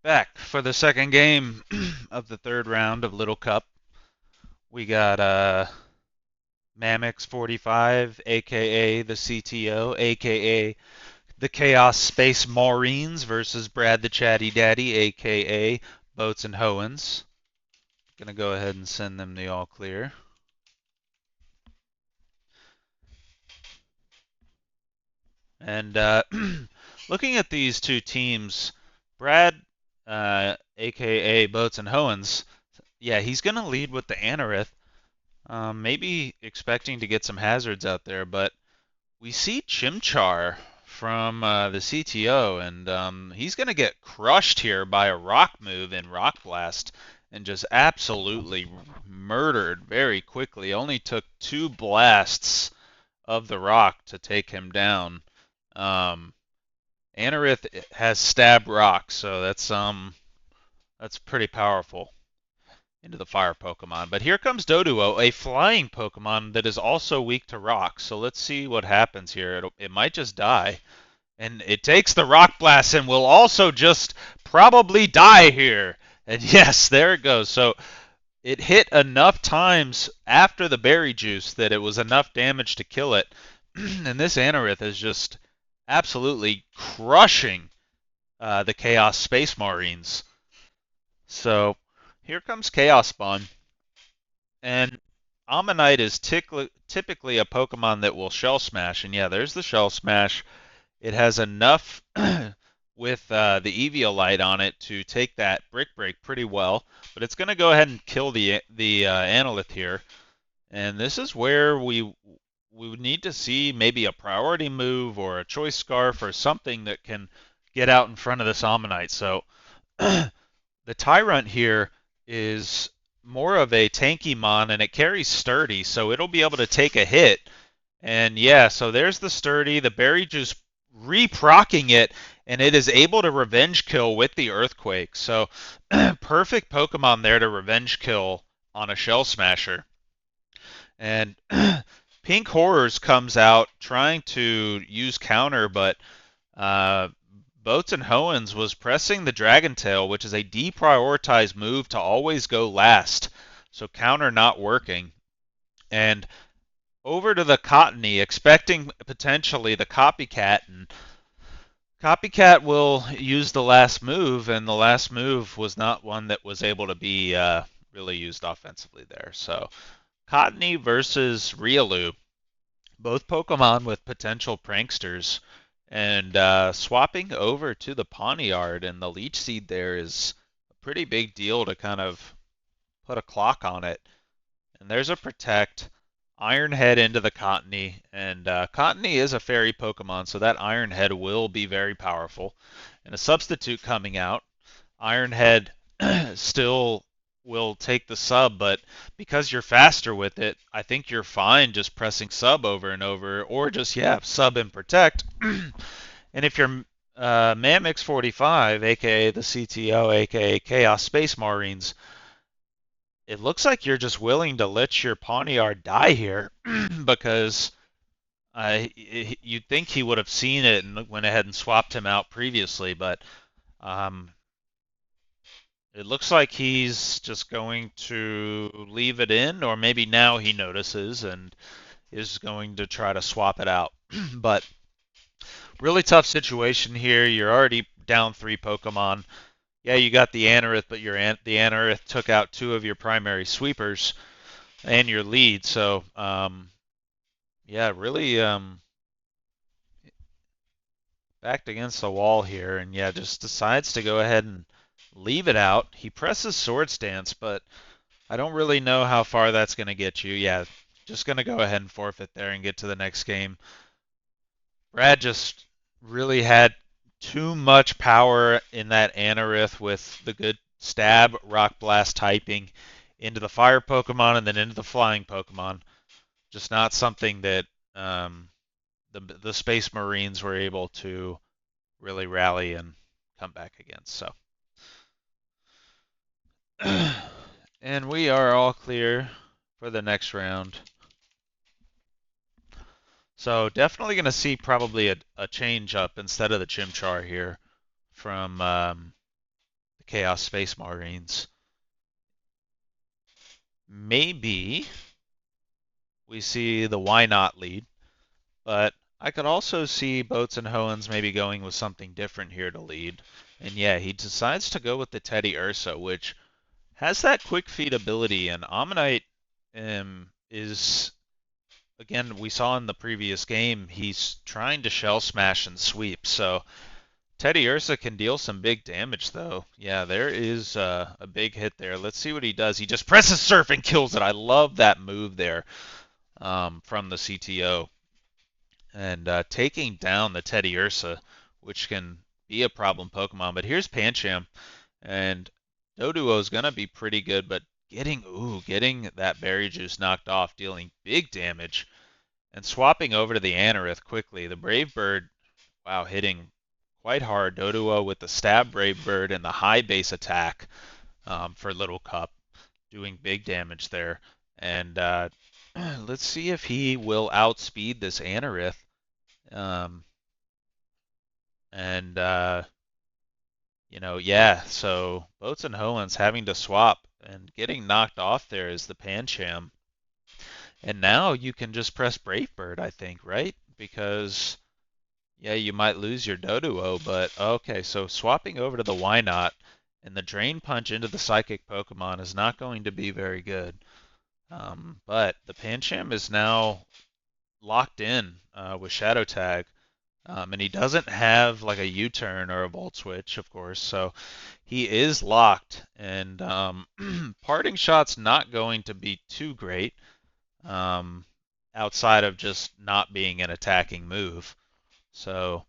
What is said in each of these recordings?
Back for the second game of the third round of Little Cup. We got Mamix 45, aka the CTO, aka the Chaos Space Maureens versus Brad the Chatty Daddy, aka Boats and Hoenns. Gonna go ahead and send them the all clear. And looking at these two teams, Brad, aka Boats and Hoenns, yeah, he's gonna lead with the Anorith. Maybe expecting to get some hazards out there, but we see Chimchar from the CTO, and he's going to get crushed here by a rock move in Rock Blast and just absolutely murdered very quickly. Only took 2 blasts of the rock to take him down. Um, Anorith has stab rock, so that's pretty powerful into the fire Pokemon. But here comes Doduo, a flying Pokemon that is also weak to rock. So let's see what happens here. It might just die. And it takes the Rock Blast and will also just probably die here. And yes, there it goes. So it hit enough times after the berry juice that it was enough damage to kill it. And this Anorith is just absolutely crushing the Chaos Space Marines. So here comes Chaos Spawn. And Ammonite is typically a Pokemon that will Shell Smash, and yeah, there's the Shell Smash. It has enough with the Eviolite on it to take that Brick Break pretty well, but it's going to go ahead and kill the Analyth here. And this is where we would need to see maybe a priority move or a choice scarf or something that can get out in front of this Ammonite. So the Tyrant here is more of a tanky mon and it carries sturdy, so it'll be able to take a hit. And yeah, so there's the sturdy, the berry juice re-procking it, and it is able to revenge kill with the earthquake. So perfect Pokemon there to revenge kill on a Shell Smasher. And Pink Horrors comes out trying to use counter, but uh, Boats and Hoenns was pressing the Dragon Tail, which is a deprioritized move to always go last. So counter not working. And over to the Cottony, expecting potentially the Copycat. And Copycat will use the last move, and the last move was not one that was able to be really used offensively there. So Cottony versus Riolu, both Pokemon with potential pranksters. And swapping over to the Pawniard and the Leech Seed there is a pretty big deal to kind of put a clock on it. And there's a Protect, Iron Head into the Cottony, and Cottony is a fairy Pokemon, so that Iron Head will be very powerful. And a substitute coming out, Iron Head still will take the sub, but because you're faster with it, I think you're fine just pressing sub over and over, or just, yeah, sub and protect. And if you're Mamix 45, aka the CTO, aka Chaos Space Marines, it looks like you're just willing to let your Pawniard die here because you'd think he would have seen it and went ahead and swapped him out previously, but um, it looks like he's just going to leave it in, or maybe now he notices and is going to try to swap it out. But really tough situation here. You're already down 3 Pokemon. Yeah, you got the Anorith, but the Anorith took out 2 of your primary sweepers and your lead. So, yeah, really backed against the wall here, and yeah, just decides to go ahead and leave it out. He presses Sword Stance, but I don't really know how far that's going to get you. Yeah, just going to go ahead and forfeit there and get to the next game. Brad just really had too much power in that Anorith with the good stab, rock blast typing into the fire Pokemon and then into the flying Pokemon. Just not something that the Space Marines were able to really rally and come back against. So, and we are all clear for the next round. So definitely going to see probably a change up instead of the Chimchar here from Chaos Space Marines. Maybe we see the Why Not lead, but I could also see Boats and Hoenns maybe going with something different here to lead. And yeah, he decides to go with the Teddy Ursa, which has that quick feed ability, and Ammonite is, again, we saw in the previous game, he's trying to shell smash and sweep, so Teddy Ursa can deal some big damage, though. Yeah, there is a big hit there. Let's see what he does. He just presses Surf and kills it. I love that move there from the CTO. And taking down the Teddy Ursa, which can be a problem Pokemon. But here's Pancham, and Doduo is going to be pretty good, but getting that Berry Juice knocked off, dealing big damage, and swapping over to the Anorith quickly. The Brave Bird, wow, hitting quite hard. Doduo with the stab Brave Bird and the high base attack for Little Cup, doing big damage there. And let's see if he will outspeed this Anorith. Um, and yeah. So Boats and Hoenns having to swap and getting knocked off there is the Pancham. And now you can just press Brave Bird, I think, right? Because yeah, you might lose your Doduo, but okay, so swapping over to the Why Not and the Drain Punch into the Psychic Pokemon is not going to be very good. But the Pancham is now locked in with Shadow Tag, and he doesn't have like a U-turn or a Volt Switch, of course, so he is locked. And Parting Shot's not going to be too great, outside of just not being an attacking move. So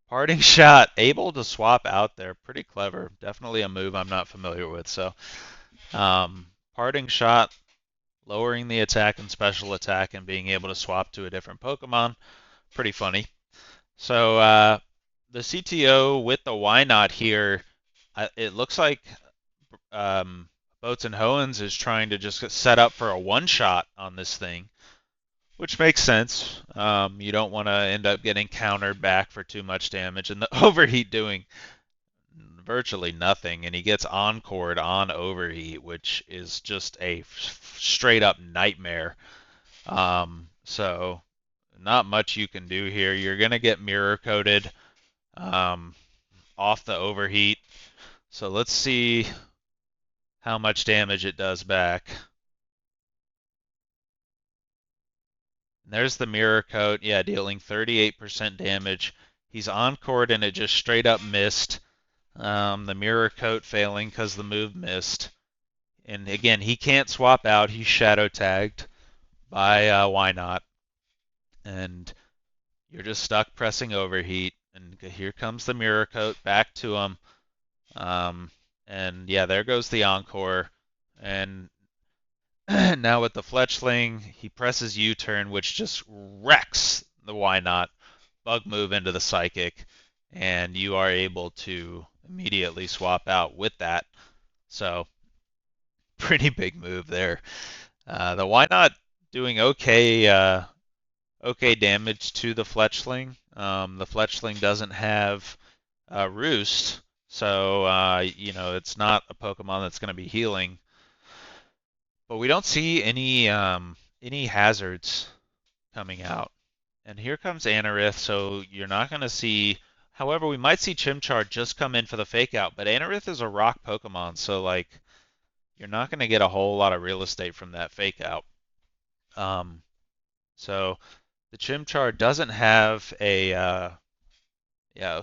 Parting Shot able to swap out there, pretty clever. Definitely a move I'm not familiar with. So Parting Shot, lowering the attack and special attack and being able to swap to a different Pokemon, pretty funny. So the CTO with the Why Not here, it looks like Boats and Hoenns is trying to just set up for a one-shot on this thing, which makes sense. You don't want to end up getting countered back for too much damage, and the Overheat doing virtually nothing, and he gets encored on Overheat, which is just a straight up nightmare. So not much you can do here. You're gonna get mirror coated off the Overheat. So let's see how much damage it does back. There's the mirror coat. Yeah, dealing 38% damage. He's encored and it just straight up missed. The mirror coat failing because the move missed. And again, he can't swap out. He's shadow tagged by Why Not. And you're just stuck pressing Overheat. And here comes the mirror coat back to him. And yeah, there goes the encore. And now with the Fletchling, he presses U-turn, which just wrecks the Why Not. Bug move into the Psychic, and you are able to immediately swap out with that. So, pretty big move there. The Why Not doing okay, okay damage to the Fletchling. The Fletchling doesn't have Roost, so it's not a Pokemon that's going to be healing. But we don't see any hazards coming out. And here comes Anorith, so you're not going to see. However, we might see Chimchar just come in for the fake out, but Anorith is a rock Pokemon, so like you're not going to get a whole lot of real estate from that fake out. So the Chimchar doesn't have a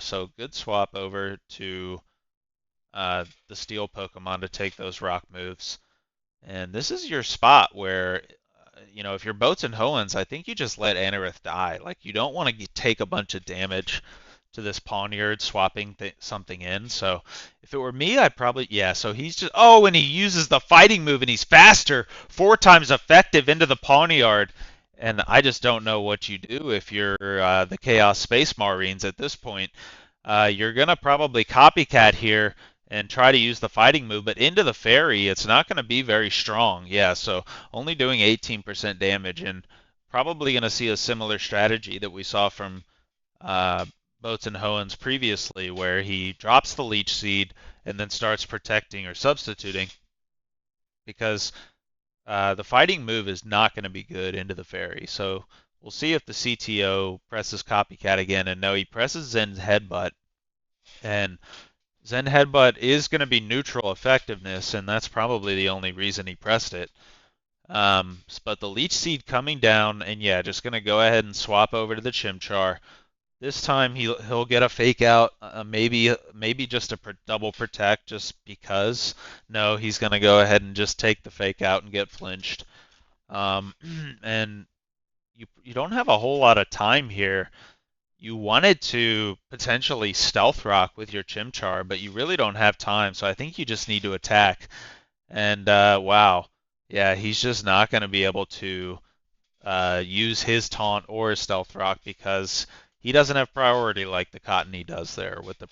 so good swap over to the Steel Pokemon to take those rock moves. And this is your spot where, if you're Boats and Hoenns, I think you just let Anorith die. Like, you don't want to take a bunch of damage to this Pawniard swapping something in. So, if it were me, I'd probably, so he's just, and he uses the fighting move and he's faster, 4 times effective into the Pawniard. And I just don't know what you do if you're the Chaos Space Maureens at this point. You're going to probably copycat here and try to use the fighting move, but into the fairy, it's not going to be very strong. Yeah, so only doing 18% damage, and probably going to see a similar strategy that we saw from Boats and Hoenns previously, where he drops the leech seed and then starts protecting or substituting because the fighting move is not going to be good into the fairy. So we'll see if the CTO presses copycat again. And no, he presses Zen's headbutt. And Zen headbutt is going to be neutral effectiveness, and that's probably the only reason he pressed it. But the leech seed coming down, and yeah, just going to go ahead and swap over to the Chimchar. This time he'll get a fake out, maybe just a double protect just because. No, he's gonna go ahead and just take the fake out and get flinched. Um, and you don't have a whole lot of time here. You wanted to potentially stealth rock with your Chimchar, but you really don't have time. So I think you just need to attack. And wow, yeah, he's just not gonna be able to use his taunt or his stealth rock because he doesn't have priority like the Cottony does there with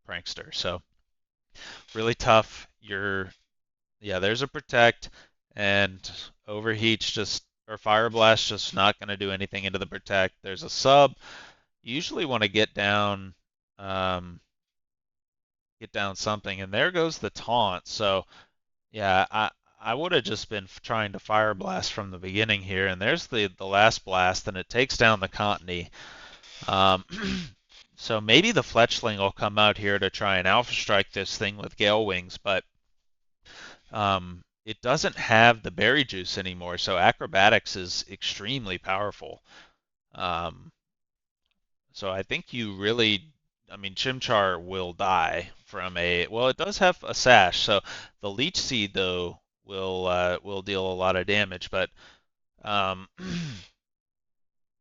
Prankster. So really tough. Yeah, there's a protect and overheat's just or fire blast just not going to do anything into the protect. There's a sub. You usually want to um, get down something, and there goes the taunt. So yeah, I would have just been trying to fire blast from the beginning here, and there's the last blast, and it takes down the Cottony. Um, so maybe the Fletchling will come out here to try and Alpha Strike this thing with Gale Wings, but it doesn't have the Berry Juice anymore, so Acrobatics is extremely powerful. Um, so I think you really, I mean, Chimchar will die from well, it does have a sash, so the Leech Seed though will deal a lot of damage, but um,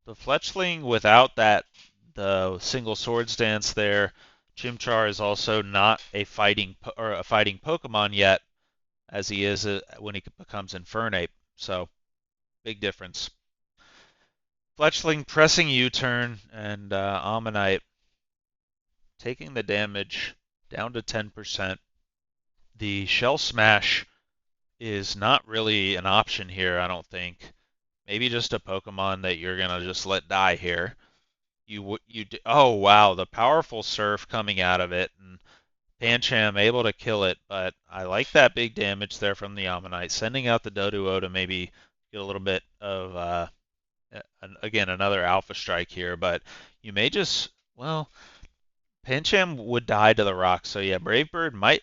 the Fletchling without the single sword stance there, Chimchar is also not a fighting Pokemon yet, as he is when he becomes Infernape. So big difference. Fletchling pressing U-turn and Ammonite taking the damage down to 10%. The Shell Smash is not really an option here, I don't think. Maybe just a Pokemon that you're gonna just let die here. Oh wow, the powerful Surf coming out of it, and Pancham able to kill it, but I like that big damage there from the Ammonite, sending out the Doduo to maybe get a little bit of again another Alpha Strike here, but you may just well Pancham would die to the rock, so yeah, Brave Bird might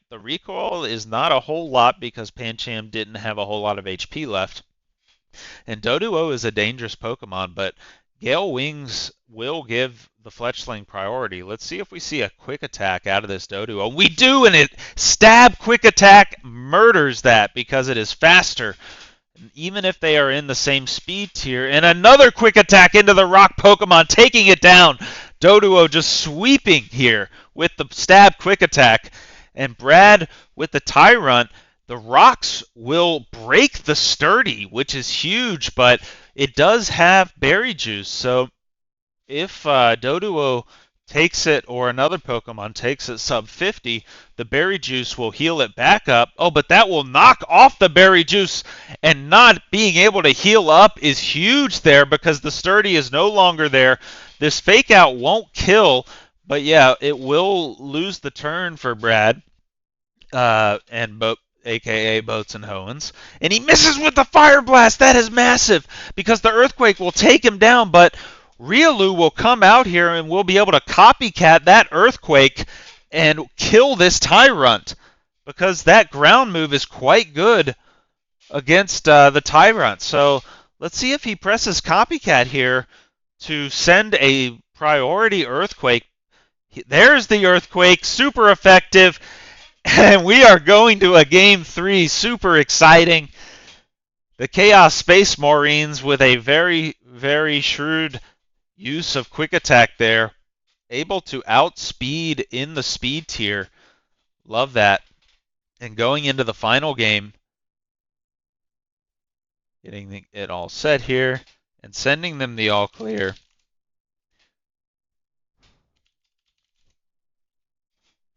the recoil is not a whole lot because Pancham didn't have a whole lot of HP left. And Doduo is a dangerous Pokemon, but Gale Wings will give the Fletchling priority. Let's see if we see a quick attack out of this Doduo. We do, and it stab quick attack murders that because it is faster. Even if they are in the same speed tier. And another quick attack into the rock Pokemon, taking it down. Doduo just sweeping here with the stab quick attack. And Brad with the Tyrant. The rocks will break the sturdy, which is huge, but it does have berry juice. So if Doduo takes it or another Pokemon takes it sub 50, the berry juice will heal it back up. Oh, but that will knock off the berry juice, and not being able to heal up is huge there because the sturdy is no longer there. This fake out won't kill, but yeah, it will lose the turn for Brad and aka Boats and Hoenns, and he misses with the Fire Blast. That is massive because the Earthquake will take him down, but Riolu will come out here and will be able to copycat that Earthquake and kill this Tyrant because that ground move is quite good against the Tyrant. So let's see if he presses copycat here to send a priority Earthquake. There's the Earthquake, super effective. And we are going to a game 3, super exciting. The Chaos Space Maureens with a very, very shrewd use of quick attack there. Able to outspeed in the speed tier. Love that. And going into the final game, getting it all set here and sending them the all clear.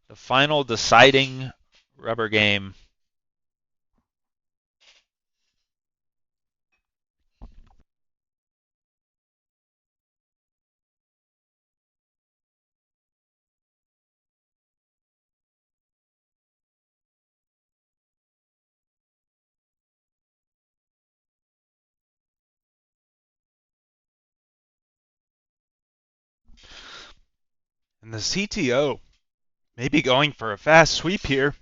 The final deciding rubber game. And the CTO may be going for a fast sweep here.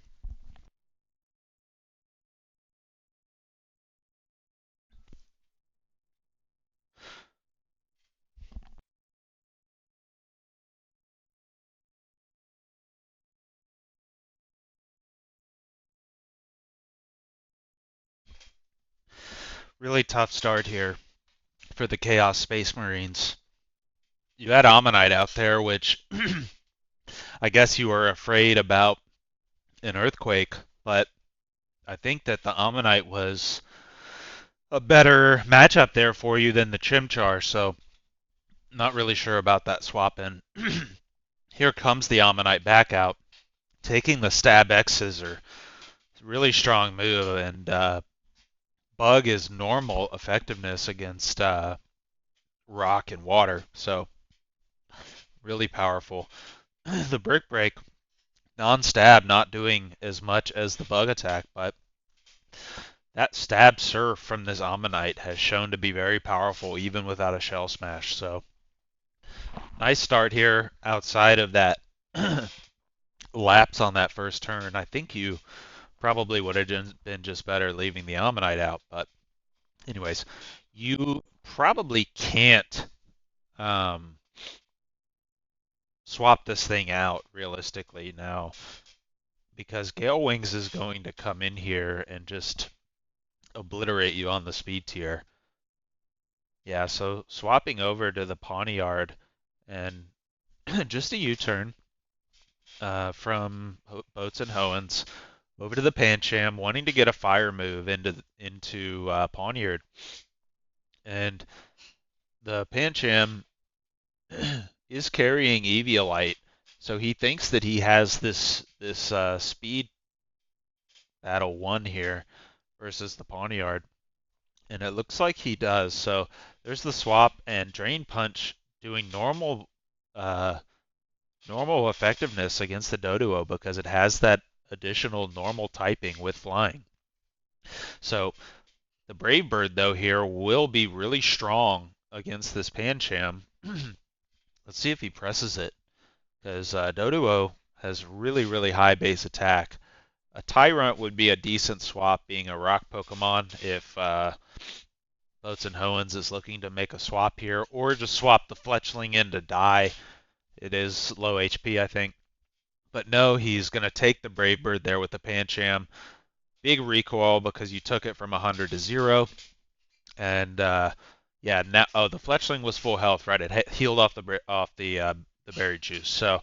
Really tough start here for the Chaos Space Marines. You had Ammonite out there, which I guess you were afraid about an earthquake, but I think that the Ammonite was a better matchup there for you than the Chimchar, so not really sure about that swap in. Here comes the Ammonite back out, taking the Stab X Scissor. Really strong move, and Bug is normal effectiveness against rock and water, so really powerful. The Brick Break, non-stab, not doing as much as the Bug attack, but that stab surf from this Ammonite has shown to be very powerful even without a shell smash. So nice start here outside of that lapse on that first turn. I think you probably would have been just better leaving the Ammonite out. But anyways, you probably can't um, swap this thing out realistically now because Gale Wings is going to come in here and just obliterate you on the speed tier. Yeah, so swapping over to the Pawniard and just a U-turn from Boats and Hoenns over to the Pancham, wanting to get a fire move into Pawniard, and the Pancham is carrying Eviolite, so he thinks that he has this speed battle won here versus the Pawniard, and it looks like he does. So there's the swap and Drain Punch doing uh, normal effectiveness against the Doduo because it has that additional normal typing with flying. So the Brave Bird, though, here will be really strong against this Pancham. Let's see if he presses it because Doduo has really, really high base attack. A Tyrant would be a decent swap being a rock Pokemon if Boats and Hoenns is looking to make a swap here, or just swap the Fletchling in to die. It is low HP, I think. But no, he's going to take the Brave Bird there with the Pancham. Big recoil because you took it from 100 to 0. And yeah, now the Fletchling was full health, right? It healed off the berry juice. So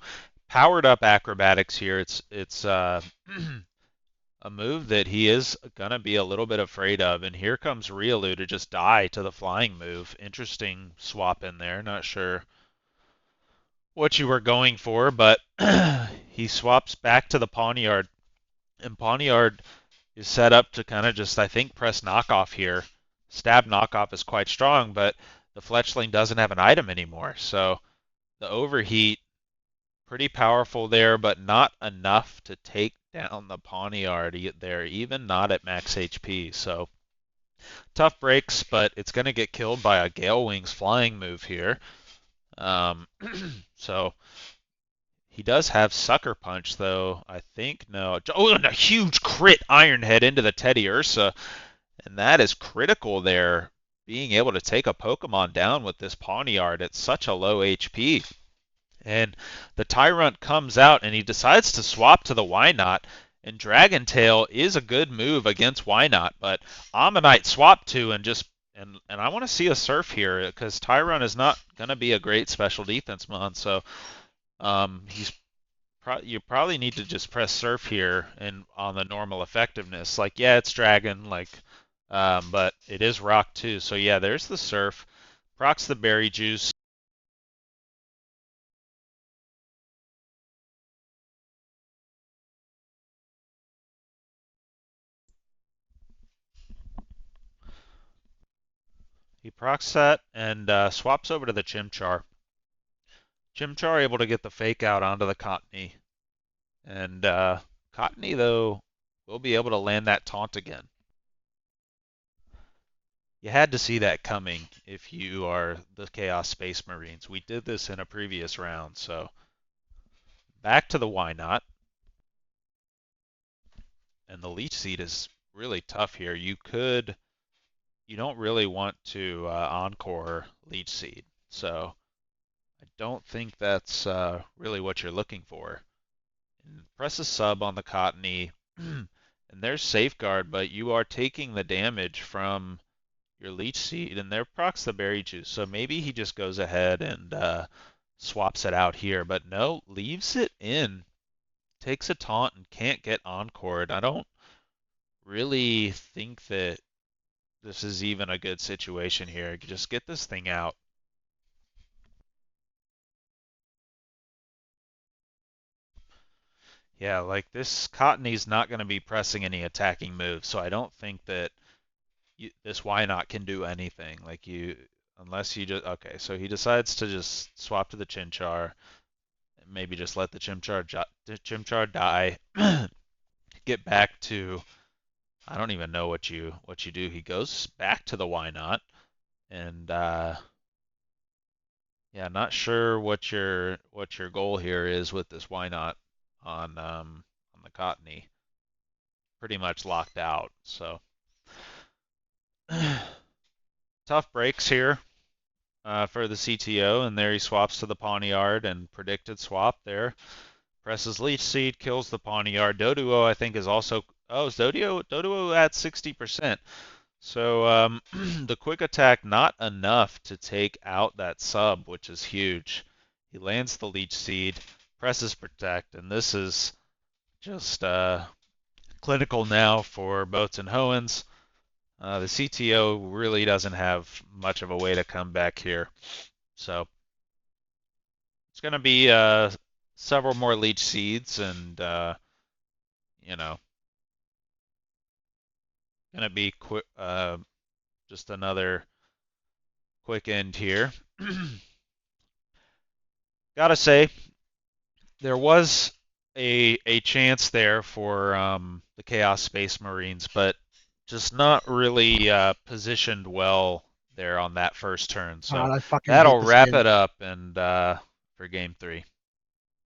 powered up acrobatics here. It's a move that he is gonna be a little bit afraid of. And here comes Riolu to just die to the flying move. Interesting swap in there. Not sure what you were going for, but he swaps back to the Pawniard, and Pawniard is set up to kind of just, I think, press knockoff here. Stab knockoff is quite strong, but the Fletchling doesn't have an item anymore, so the overheat, pretty powerful there, but not enough to take down the Pawniard there, even not at max HP. So tough breaks, but it's going to get killed by a Gale Wings flying move here. Um, so he does have Sucker Punch, though. I think no. Oh, and a huge crit Iron Head into the Teddy Ursa, and that is critical there. Being able to take a Pokemon down with this Pawniard at such a low HP. And the Tyrant comes out and he decides to swap to the Wynot. And Dragon Tail is a good move against Wynot, but Ammonite swap to and just and I want to see a Surf here because Tyrant is not going to be a great special defense mon. So he's you probably need to just press Surf here and on the normal effectiveness. Like yeah, it's Dragon, like but it is Rock too. So yeah, there's the Surf. Procs the Berry Juice. He procs that and swaps over to the Chimchar. Chimchar able to get the fake out onto the Cottony. And Cottony, though, will be able to land that taunt again. You had to see that coming if you are the Chaos Space Marines. We did this in a previous round, so back to the why not. And the leech seed is really tough here. You don't really want to encore leech seed. So I don't think that's really what you're looking for. And press a sub on the Cottony, and there's safeguard, but you are taking the damage from your leech seed, and there procs the berry juice. So maybe he just goes ahead and swaps it out here, but no, leaves it in, takes a taunt, and can't get encored. I don't really think that this is even a good situation here. Just get this thing out. Yeah, like this Cottony's not going to be pressing any attacking moves, so I don't think that this why not can do anything. Like unless you just okay. So he decides to just swap to the Chimchar, and maybe just let the Chimchar die. Get back to I don't even know what you do. He goes back to the why not, and yeah, not sure what your goal here is with this why not on the Cottony. Pretty much locked out. So tough breaks here for the CTO, and there he swaps to the Pawniard and predicted swap there. Presses Leech Seed, kills the Pawniard. Doduo, I think, is also. Oh, is Doduo at 60%. So the quick attack not enough to take out that sub, which is huge. He lands the Leech Seed, presses Protect, and this is just clinical now for Boats and Hoenns. The CTO really doesn't have much of a way to come back here. So it's going to be several more Leech Seeds and, you know, going to be just another quick end here. Gotta say, there was a chance there for the Chaos Space Marines, but just not really positioned well there on that first turn. So God, I fucking hate that'll this wrap game. it up and for game three.